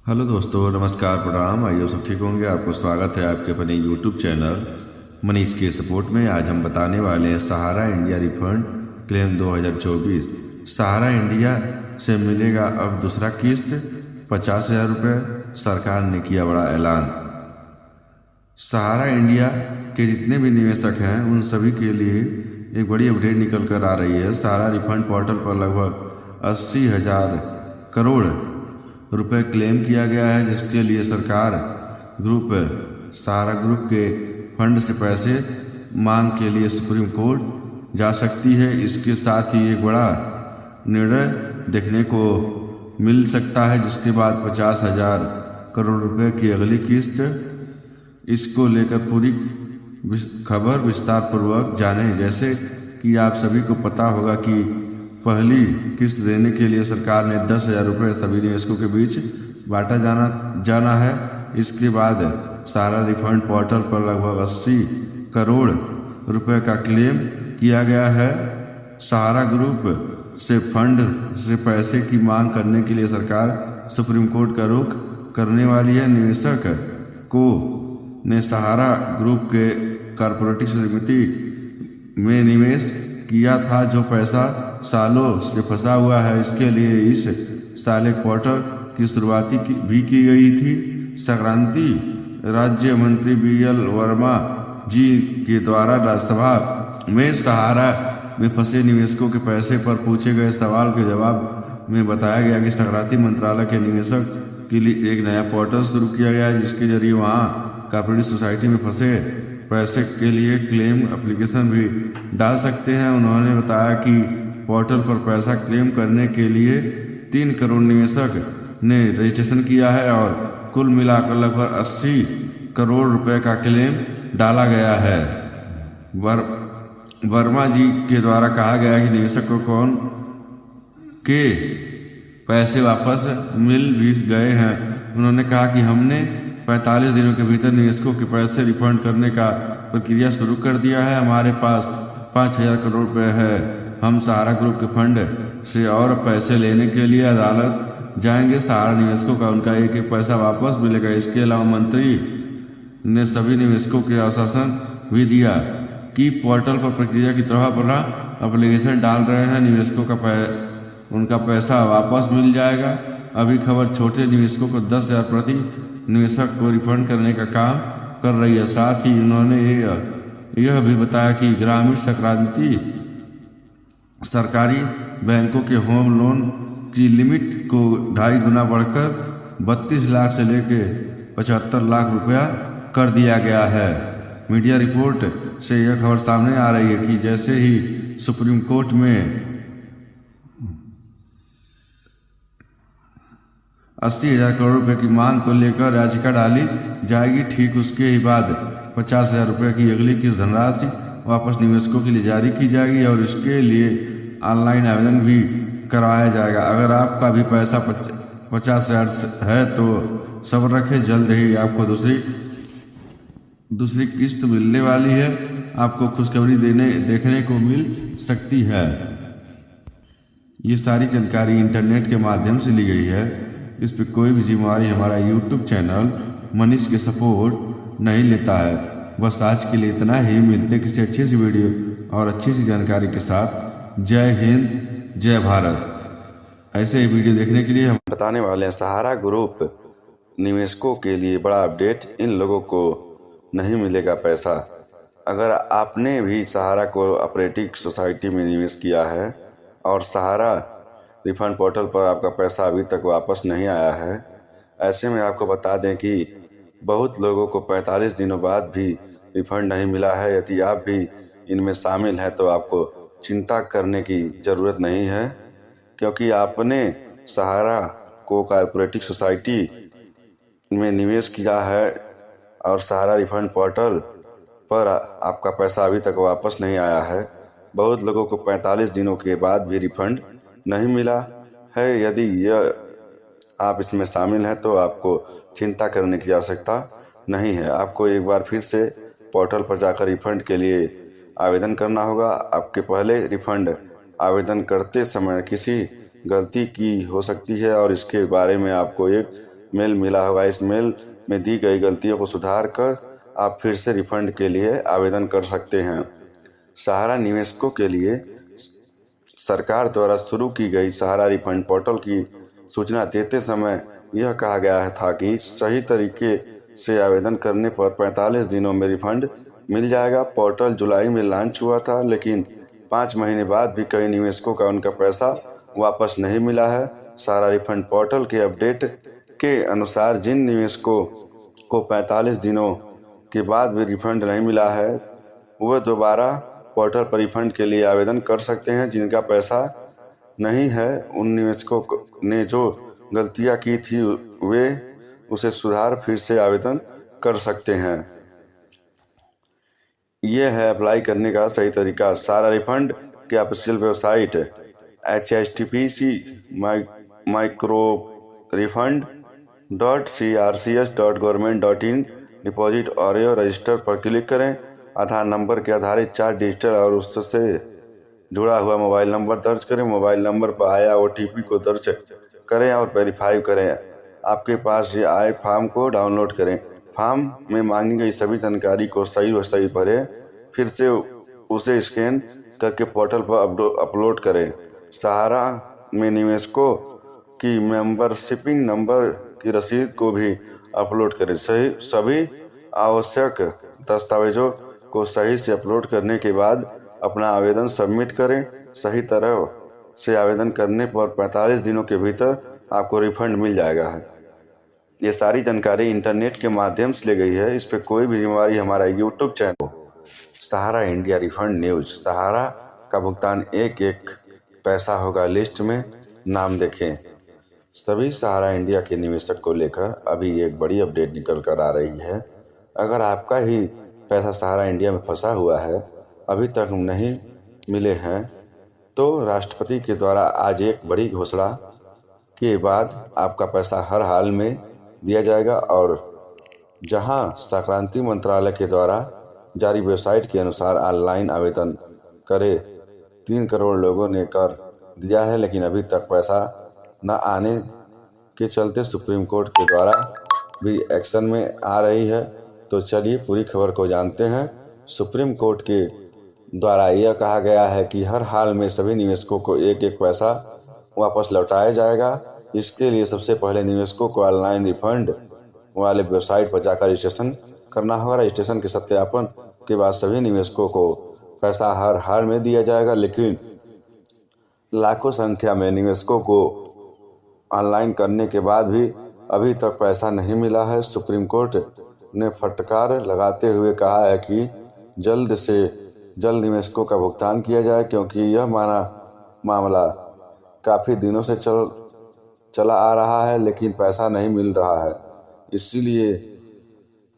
Hello दोस्तों, नमस्कार, प्रणाम। आइए सब ठीक होंगे। आपको स्वागत है आपके अपने यूट्यूब चैनल मनीष के सपोर्ट में। आज हम बताने वाले हैं सहारा इंडिया रिफंड क्लेम 2024। सहारा इंडिया से मिलेगा अब दूसरा किस्त 50,000 रुपये। सरकार ने किया बड़ा ऐलान। सहारा इंडिया के जितने भी निवेशक हैं उन सभी के लिए एक बड़ी अपडेट निकल कर आ रही है। सहारा रिफंड पोर्टल पर लगभग 80,000 करोड़ रुपए क्लेम किया गया है, जिसके लिए सरकार सहारा ग्रुप के फंड से पैसे मांग के लिए सुप्रीम कोर्ट जा सकती है। इसके साथ ही एक बड़ा निर्णय देखने को मिल सकता है, जिसके बाद 50,000 करोड़ रुपए की अगली किस्त। इसको लेकर पूरी खबर विस्तार पूर्वक जाने। जैसे कि आप सभी को पता होगा कि पहली किस्त देने के लिए सरकार ने 10,000 रुपये सभी निवेशकों के बीच बांटा जाना है। इसके बाद सहारा रिफंड पोर्टल पर लगभग 80 करोड़ रुपए का क्लेम किया गया है। सहारा ग्रुप से फंड से पैसे की मांग करने के लिए सरकार सुप्रीम कोर्ट का रुख करने वाली है। निवेशक को ने सहारा ग्रुप के कॉर्पोरेटिव समिति में निवेश किया था, जो पैसा सालों से फंसा हुआ है। इसके लिए इस साल एक पोर्टल की शुरुआत भी की गई थी। संक्रांति राज्य मंत्री BL वर्मा जी के द्वारा राज्यसभा में सहारा में फंसे निवेशकों के पैसे पर पूछे गए सवाल के जवाब में बताया गया कि संक्रांति मंत्रालय के निवेशक के लिए एक नया पोर्टल शुरू किया गया है, जिसके जरिए वहां कॉर्पोरेटिव सोसाइटी में फंसे पैसे के लिए क्लेम एप्लीकेशन भी डाल सकते हैं। उन्होंने बताया कि पोर्टल पर पैसा क्लेम करने के लिए 3 करोड़ निवेशक ने रजिस्ट्रेशन किया है और कुल मिलाकर लगभग 80 करोड़ रुपए का क्लेम डाला गया है। वर्मा जी के द्वारा कहा गया कि निवेशक को कौन के पैसे वापस मिल भी गए हैं। उन्होंने कहा कि हमने 45 दिनों के भीतर निवेशकों के पैसे रिफंड करने का प्रक्रिया शुरू कर दिया है। हमारे पास 5,000 करोड़ रुपए है। हम सहारा ग्रुप के फंड से और पैसे लेने के लिए अदालत जाएंगे। सहारा निवेशकों का उनका एक एक पैसा वापस मिलेगा। इसके अलावा मंत्री ने सभी निवेशकों के आश्वासन भी दिया कि पोर्टल पर प्रक्रिया की तरह अपना एप्लीकेशन डाल रहे हैं, निवेशकों का उनका पैसा वापस मिल जाएगा। अभी खबर छोटे निवेशकों को 10,000 प्रति निवेशक को रिफंड करने का काम कर रही है। साथ ही उन्होंने यह भी बताया कि ग्रामीण संक्रांति सरकारी बैंकों के होम लोन की लिमिट को 2.5 गुना बढ़कर 32 लाख से लेकर 75 लाख रुपया कर दिया गया है। मीडिया रिपोर्ट से यह खबर सामने आ रही है कि जैसे ही सुप्रीम कोर्ट में 80,000 करोड़ रुपए की मांग को लेकर याचिका डाली जाएगी, ठीक उसके ही बाद 50,000 रुपये की अगली किस्त धनराशि वापस निवेशकों के लिए जारी की जाएगी और इसके लिए ऑनलाइन आवेदन भी करवाया जाएगा। अगर आपका भी पैसा 50,000 है तो सब्र रखें, जल्द ही आपको दूसरी किस्त मिलने वाली है। आपको खुशखबरी देखने को मिल सकती है। ये सारी जानकारी इंटरनेट के माध्यम से ली गई है। इस पर कोई भी जिम्मेवारी हमारा यूट्यूब चैनल मनीष के सपोर्ट नहीं लेता है। बस आज के लिए इतना ही। मिलते किसी अच्छी सी वीडियो और अच्छी सी जानकारी के साथ। जय हिंद, जय भारत। ऐसे ही वीडियो देखने के लिए हम बताने वाले हैं सहारा ग्रुप निवेशकों के लिए बड़ा अपडेट। इन लोगों को नहीं मिलेगा पैसा। अगर आपने भी सहारा कोऑपरेटिव सोसाइटी में निवेश किया है और सहारा रिफंड पोर्टल पर आपका पैसा अभी तक वापस नहीं आया है, ऐसे में आपको बता दें कि बहुत लोगों को 45 दिनों बाद भी रिफंड नहीं मिला है। यदि आप भी इनमें शामिल हैं तो आपको चिंता करने की ज़रूरत नहीं है, क्योंकि आपने सहारा कोऑपरेटिव सोसाइटी में निवेश किया है और सहारा रिफंड पोर्टल पर आपका पैसा अभी तक वापस नहीं आया है। बहुत लोगों को 45 दिनों के बाद भी रिफंड नहीं मिला है। यदि आप इसमें शामिल हैं तो आपको चिंता करने की आवश्यकता नहीं है। आपको एक बार फिर से पोर्टल पर जाकर रिफंड के लिए आवेदन करना होगा। आपके पहले रिफंड आवेदन करते समय किसी गलती की हो सकती है और इसके बारे में आपको एक मेल मिला होगा। इस मेल में दी गई गलतियों को सुधार कर आप फिर से रिफंड के लिए आवेदन कर सकते हैं। सहारा निवेशकों के लिए सरकार द्वारा शुरू की गई सहारा रिफंड पोर्टल की सूचना देते समय यह कहा गया था कि सही तरीके से आवेदन करने पर 45 दिनों में रिफंड मिल जाएगा। पोर्टल जुलाई में लॉन्च हुआ था, लेकिन 5 महीने बाद भी कई निवेशकों का उनका पैसा वापस नहीं मिला है। सहारा रिफंड पोर्टल के अपडेट के अनुसार जिन निवेशकों को 45 दिनों के बाद भी रिफंड नहीं मिला है, वह दोबारा पोर्टल पर रिफंड के लिए आवेदन कर सकते हैं। जिनका पैसा नहीं है, उन निवेशकों ने जो गलतियां की थी वे उसे सुधार फिर से आवेदन कर सकते हैं। यह है अप्लाई करने का सही तरीका। सहारा रिफंड की ऑफिशियल वेबसाइट https://microrefund.crcs.government.in डिपॉजिट और रजिस्टर पर क्लिक करें। आधार नंबर के आधारित 4 डिजिटल और उससे जुड़ा हुआ मोबाइल नंबर दर्ज करें। मोबाइल नंबर पर आया OTP को दर्ज करें और वेरीफाई करें। आपके पास ये आए फॉर्म को डाउनलोड करें। फॉर्म में मांगी गई सभी जानकारी को सही भरें, फिर से उसे स्कैन करके पोर्टल पर अपलोड करें। सहारा में निवेशकों की मेंबरशिपिंग नंबर की रसीद को भी अपलोड करें। सभी आवश्यक दस्तावेजों को सही से अपलोड करने के बाद अपना आवेदन सबमिट करें। सही तरह से आवेदन करने पर 45 दिनों के भीतर आपको रिफंड मिल जाएगा। ये सारी जानकारी इंटरनेट के माध्यम से ली गई है। इस पर कोई भी जिम्मेवारी हमारा यूट्यूब चैनल सहारा इंडिया रिफंड न्यूज। सहारा का भुगतान एक पैसा होगा, लिस्ट में नाम देखें। सभी सहारा इंडिया के निवेशक को लेकर अभी एक बड़ी अपडेट निकल कर आ रही है। अगर आपका ही पैसा सहारा इंडिया में फंसा हुआ है, अभी तक नहीं मिले हैं, तो राष्ट्रपति के द्वारा आज एक बड़ी घोषणा के बाद आपका पैसा हर हाल में दिया जाएगा। और जहां संक्रांति मंत्रालय के द्वारा जारी वेबसाइट के अनुसार ऑनलाइन आवेदन करे 3 करोड़ लोगों ने कर दिया है, लेकिन अभी तक पैसा न आने के चलते सुप्रीम कोर्ट के द्वारा भी एक्शन में आ रही है। तो चलिए पूरी खबर को जानते हैं। सुप्रीम कोर्ट के द्वारा यह कहा गया है कि हर हाल में सभी निवेशकों को एक पैसा वापस लौटाया जाएगा। इसके लिए सबसे पहले निवेशकों को ऑनलाइन रिफंड वाले वेबसाइट पर जाकर रजिस्ट्रेशन करना होगा। रजिस्ट्रेशन के सत्यापन के बाद सभी निवेशकों को पैसा हर हाल में दिया जाएगा, लेकिन लाखों संख्या में निवेशकों को ऑनलाइन करने के बाद भी अभी तक पैसा नहीं मिला है। सुप्रीम कोर्ट ने फटकार लगाते हुए कहा है कि जल्द से जल्द निवेशकों का भुगतान किया जाए, क्योंकि यह मामला काफ़ी दिनों से चला आ रहा है, लेकिन पैसा नहीं मिल रहा है। इसीलिए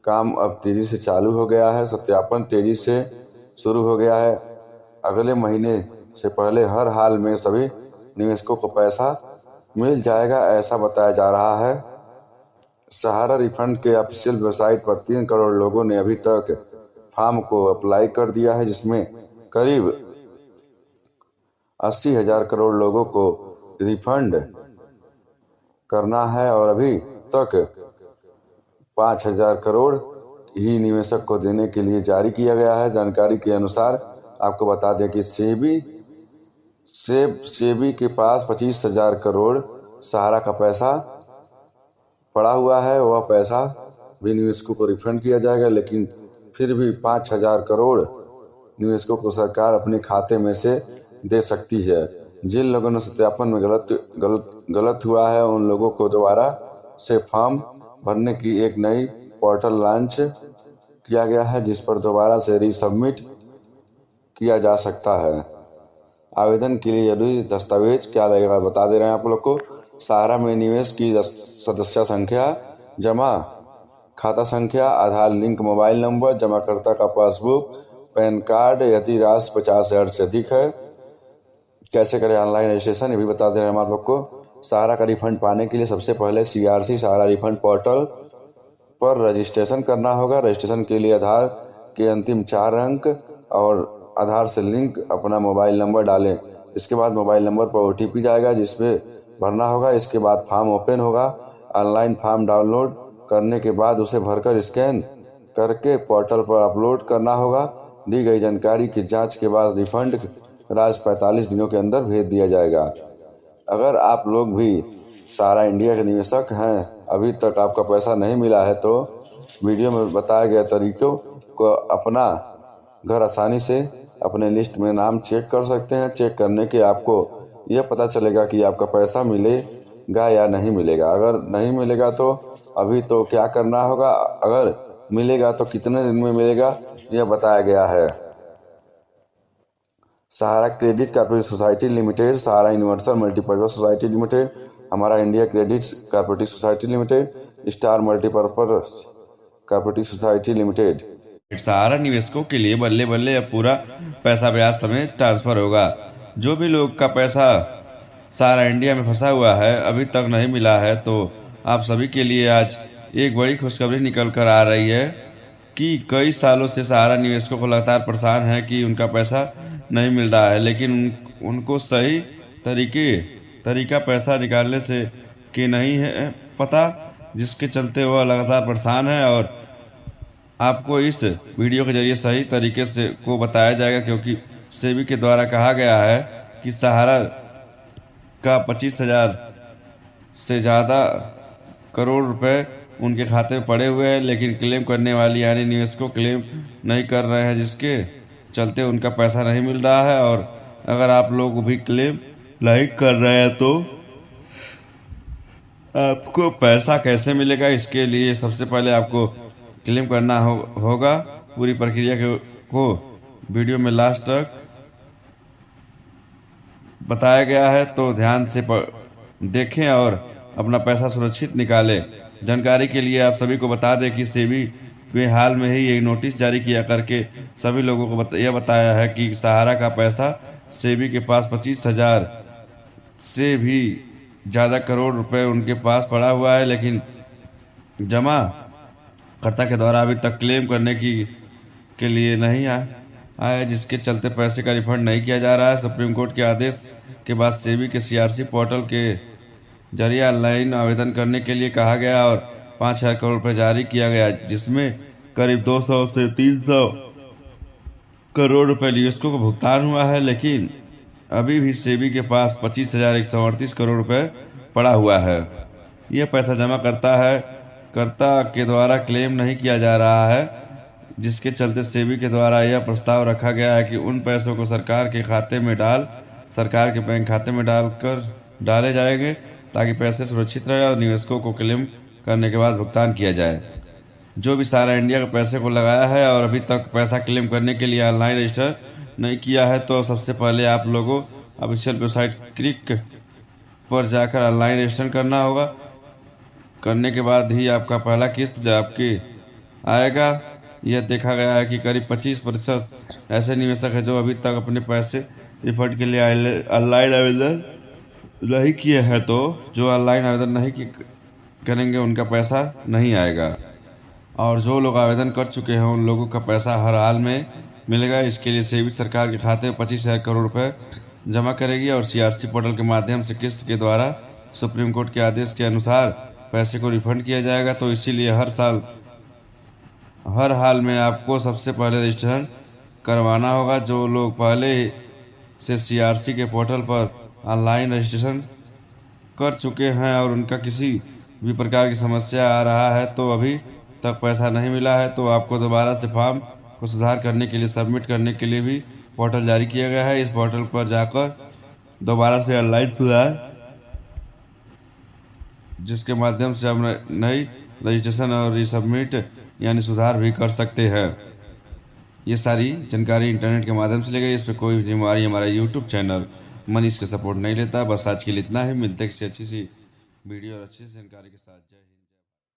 काम अब तेज़ी से चालू हो गया है। सत्यापन तेज़ी से शुरू हो गया है। अगले महीने से पहले हर हाल में सभी निवेशकों को पैसा मिल जाएगा, ऐसा बताया जा रहा है। सहारा रिफंड के ऑफिशियल वेबसाइट पर 3 करोड़ लोगों ने अभी तक फॉर्म को अप्लाई कर दिया है, जिसमें करीब 80,000 करोड़ लोगों को रिफंड करना है और अभी तक 5,000 करोड़ ही निवेशक को देने के लिए जारी किया गया है। जानकारी के अनुसार आपको बता दें कि सेबी के पास 25,000 करोड़ सहारा का पैसा पड़ा हुआ है। वह पैसा भी निवेशकों को रिफंड किया जाएगा, लेकिन फिर भी 5,000 करोड़ निवेशकों को सरकार अपने खाते में से दे सकती है। जिन लोगों ने सत्यापन में गलत हुआ है, उन लोगों को दोबारा से फॉर्म भरने की एक नई पोर्टल लॉन्च किया गया है, जिस पर दोबारा से रीसबमिट किया जा सकता है। आवेदन के लिए जरूरी दस्तावेज क्या लगेगा बता दे रहे हैं आप लोग को। सहारा में निवेश की सदस्य संख्या, जमा खाता संख्या, आधार लिंक मोबाइल नंबर, जमाकर्ता का पासबुक, पैन कार्ड, यदि राशि 50,000 से अधिक है। कैसे करें ऑनलाइन रजिस्ट्रेशन, ये भी बता दे रहे हैं आप लोग को। सहारा का रिफंड पाने के लिए सबसे पहले CRC सहारा रिफंड पोर्टल पर रजिस्ट्रेशन करना होगा। रजिस्ट्रेशन के लिए आधार के अंतिम 4 अंक और आधार से लिंक अपना मोबाइल नंबर डालें। इसके बाद मोबाइल नंबर पर OTP जाएगा, जिसमें भरना होगा। इसके बाद फॉर्म ओपन होगा। ऑनलाइन फॉर्म डाउनलोड करने के बाद उसे भरकर स्कैन करके पोर्टल पर अपलोड करना होगा। दी गई जानकारी की जांच के बाद रिफंड राशि 45 दिनों के अंदर भेज दिया जाएगा। अगर आप लोग भी सहारा इंडिया के निवेशक हैं, अभी तक आपका पैसा नहीं मिला है, तो वीडियो में बताए गए तरीकों को अपना घर आसानी से अपने लिस्ट में नाम चेक कर सकते हैं। चेक करने के आपको यह पता चलेगा कि आपका पैसा मिलेगा या नहीं मिलेगा। अगर नहीं मिलेगा तो अभी तो क्या करना होगा, अगर मिलेगा तो कितने दिन में मिलेगा, यह बताया गया है। Sahara credit corporative society limited, Sahara universal multipurpose society limited, Hamara India credit corporative society limited, star multipurpose corporative society limited. Sahara निवेशकों के लिए बल्ले बल्ले अब पूरा पैसा ब्याज समेत ट्रांसफर होगा। जो भी लोग का पैसा सहारा इंडिया में फंसा हुआ है, अभी तक नहीं मिला है, तो आप सभी के लिए आज एक बड़ी खुशखबरी निकल कर आ रही है कि कई सालों से सहारा निवेशकों को लगातार परेशान है कि उनका पैसा नहीं मिल रहा है, लेकिन उनको सही तरीका पैसा निकालने से कि नहीं है पता, जिसके चलते वह लगातार परेशान है। और आपको इस वीडियो के जरिए सही तरीके से को बताया जाएगा, क्योंकि सेबी के द्वारा कहा गया है कि सहारा का 25,000 से ज़्यादा करोड़ रुपए उनके खाते में पड़े हुए हैं, लेकिन क्लेम करने वाली यानी निवेशकों क्लेम नहीं कर रहे हैं, जिसके चलते उनका पैसा नहीं मिल रहा है। और अगर आप लोग भी क्लेम नहीं कर रहे हैं तो आपको पैसा कैसे मिलेगा, इसके लिए सबसे पहले आपको क्लेम करना होगा। पूरी प्रक्रिया को वीडियो में लास्ट तक बताया गया है, तो ध्यान से देखें और अपना पैसा सुरक्षित निकालें। जानकारी के लिए आप सभी को बता दें कि सेबी ने हाल में ही एक नोटिस जारी किया करके सभी लोगों को यह बताया है कि सहारा का पैसा सेबी के पास 25,000 से भी ज़्यादा करोड़ रुपए उनके पास पड़ा हुआ है, लेकिन जमा कर्ता के द्वारा अभी तक क्लेम करने के लिए नहीं आया, जिसके चलते पैसे का रिफंड नहीं किया जा रहा है। सुप्रीम कोर्ट के आदेश के बाद सेबी के सीआरसी पोर्टल के जरिए ऑनलाइन आवेदन करने के लिए कहा गया और 5,000 करोड़ रुपये जारी किया गया, जिसमें करीब 200 से 300 करोड़ रुपए निवेशकों को भुगतान हुआ है, लेकिन अभी भी सेबी के पास 25,138 करोड़ रुपए पड़ा हुआ है। यह पैसा जमा कर्ता के द्वारा क्लेम नहीं किया जा रहा है, जिसके चलते सेबी के द्वारा यह प्रस्ताव रखा गया है कि उन पैसों को सरकार के बैंक खाते में डाले जाएंगे, ताकि पैसे सुरक्षित रहे और निवेशकों को क्लेम करने के बाद भुगतान किया जाए। जो भी सहारा इंडिया के पैसे को लगाया है और अभी तक पैसा क्लेम करने के लिए ऑनलाइन रजिस्टर नहीं किया है, तो सबसे पहले आप लोगों ऑफिशियल वेबसाइट क्लिक पर जाकर ऑनलाइन रजिस्टर करना होगा। करने के बाद ही आपका पहला किस्त आपके आएगा। यह देखा गया है कि करीब 25% ऐसे निवेशक हैं जो अभी तक अपने पैसे रिफंड के लिए ऑनलाइन आवेदन नहीं किए हैं, तो जो ऑनलाइन आवेदन नहीं करेंगे उनका पैसा नहीं आएगा। और जो लोग आवेदन कर चुके हैं उन लोगों का पैसा हर हाल में मिलेगा। इसके लिए सेबी सरकार के खाते में 25,000 करोड़ रुपए जमा करेगी और सीआरसी पोर्टल के माध्यम से किस्त के द्वारा सुप्रीम कोर्ट के आदेश के अनुसार पैसे को रिफंड किया जाएगा। तो इसीलिए हर हाल में आपको सबसे पहले रजिस्ट्रेशन करवाना होगा। जो लोग पहले से सीआरसी के पोर्टल पर ऑनलाइन रजिस्ट्रेशन कर चुके हैं और उनका किसी भी प्रकार की समस्या आ रहा है, तो अभी तक पैसा नहीं मिला है, तो आपको दोबारा से फॉर्म को सुधार करने के लिए सबमिट करने के लिए भी पोर्टल जारी किया गया है। इस पोर्टल पर जाकर दोबारा से ऑनलाइन सुधार, जिसके माध्यम से हम नई रजिस्ट्रेशन और रिसबमिट यानी सुधार भी कर सकते हैं। ये सारी जानकारी इंटरनेट के माध्यम से ली गई। इस पर कोई जिम्मेवारी हमारा यूट्यूब चैनल मनीष का सपोर्ट नहीं लेता। बस आज के लिए इतना ही। मिलते किसी अच्छी सी वीडियो और अच्छी सी जानकारी के साथ। जय हिंद।